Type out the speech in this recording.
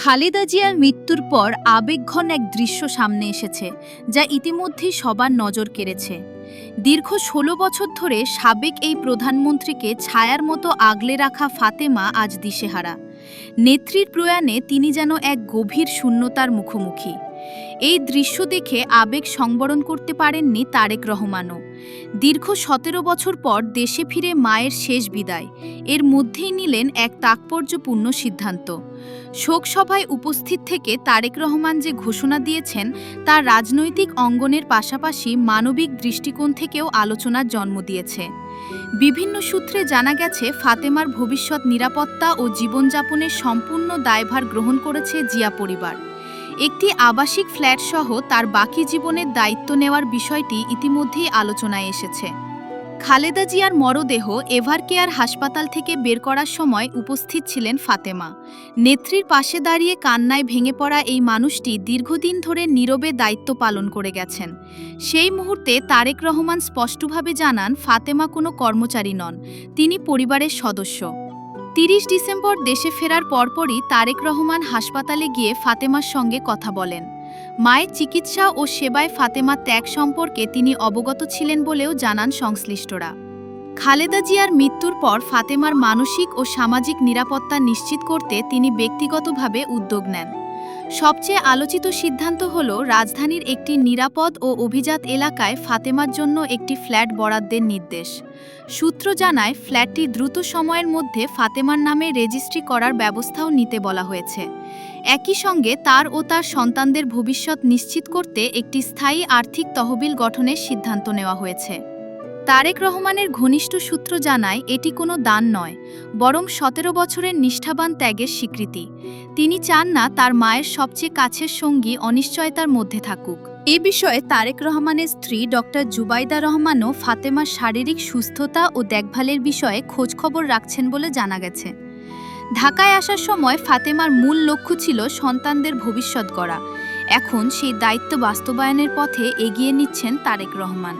খালেদা জিয়ার মৃত্যুর পর আবেগঘন এক দৃশ্য সামনে এসেছে, যা ইতিমধ্যেই সবার নজর কেড়েছে। দীর্ঘ ১৬ বছর ধরে সাবেক এই প্রধানমন্ত্রীকে ছায়ার মতো আগলে রাখা ফাতেমা আজ দিশেহারা। নেত্রীর প্রয়াণে তিনি যেন এক গভীর শূন্যতার মুখোমুখি। এই দৃশ্য দেখে আবেগ সংবরণ করতে পারেননি তারেক রহমানও। দীর্ঘ ১৭ বছর পর দেশে ফিরে মায়ের শেষ বিদায়, এর মধ্যেই নিলেন এক তাৎপর্যপূর্ণ সিদ্ধান্ত। শোকসভায় উপস্থিত থেকে তারেক রহমান যে ঘোষণা দিয়েছেন, তা রাজনৈতিক অঙ্গনের পাশাপাশি মানবিক দৃষ্টিকোণ থেকেও আলোচনার জন্ম দিয়েছে। বিভিন্ন সূত্রে জানা গেছে, ফাতেমার ভবিষ্যৎ নিরাপত্তা ও জীবনযাপনের সম্পূর্ণ দায়ভার গ্রহণ করেছে জিয়া পরিবার। একটি আবাসিক ফ্ল্যাটসহ তার বাকি জীবনের দায়িত্ব নেওয়ার বিষয়টি ইতিমধ্যেই আলোচনায় এসেছে। খালেদা জিয়ার মরদেহ এভারকেয়ার হাসপাতাল থেকে বের করার সময় উপস্থিত ছিলেন ফাতেমা। নেত্রীর পাশে দাঁড়িয়ে কান্নায় ভেঙে পড়া এই মানুষটি দীর্ঘদিন ধরে নীরবে দায়িত্ব পালন করে গেছেন। সেই মুহূর্তে তারেক রহমান স্পষ্টভাবে জানান, ফাতেমা কোনো কর্মচারী নন, তিনি পরিবারের সদস্য। ৩০ ডিসেম্বর দেশে ফেরার পরপরই তারেক রহমান হাসপাতালে গিয়ে ফাতেমার সঙ্গে কথা বলেন। মায়ের চিকিৎসা ও সেবায় ফাতেমার ত্যাগ সম্পর্কে তিনি অবগত ছিলেন বলেও জানান সংশ্লিষ্টরা। খালেদা জিয়ার মৃত্যুর পর ফাতেমার মানসিক ও সামাজিক নিরাপত্তা নিশ্চিত করতে তিনি ব্যক্তিগতভাবে উদ্যোগ নেন। সবচেয়ে আলোচিত সিদ্ধান্ত হল রাজধানীর একটি নিরাপদ ও অভিজাত এলাকায় ফাতেমার জন্য একটি ফ্ল্যাট বরাদ্দের নির্দেশ। সূত্র জানায়, ফ্ল্যাটটি দ্রুত সময়ের মধ্যে ফাতেমার নামে রেজিস্ট্রি করার ব্যবস্থাও নিতে বলা হয়েছে। একই সঙ্গে তার ও তার সন্তানদের ভবিষ্যৎ নিশ্চিত করতে একটি স্থায়ী আর্থিক তহবিল গঠনের সিদ্ধান্ত নেওয়া হয়েছে। তারেক রহমানের ঘনিষ্ঠ সূত্র জানায়, এটি কোনো দান নয়, বরং ১৭ বছরের নিষ্ঠাবান ত্যাগের স্বীকৃতি। তিনি চান না তার মায়ের সবচেয়ে কাছের সঙ্গী অনিশ্চয়তার মধ্যে থাকুক। এ বিষয়ে তারেক রহমানের স্ত্রী ডক্টর জুবাইদা রহমানও ফাতেমার শারীরিক সুস্থতা ও দেখভালের বিষয়ে খোঁজখবর রাখছেন বলে জানা গেছে। ঢাকায় আসার সময় ফাতেমার মূল লক্ষ্য ছিল সন্তানদের ভবিষ্যৎ গড়া। এখন সেই দায়িত্ব বাস্তবায়নের পথে এগিয়ে নিচ্ছেন তারেক রহমান।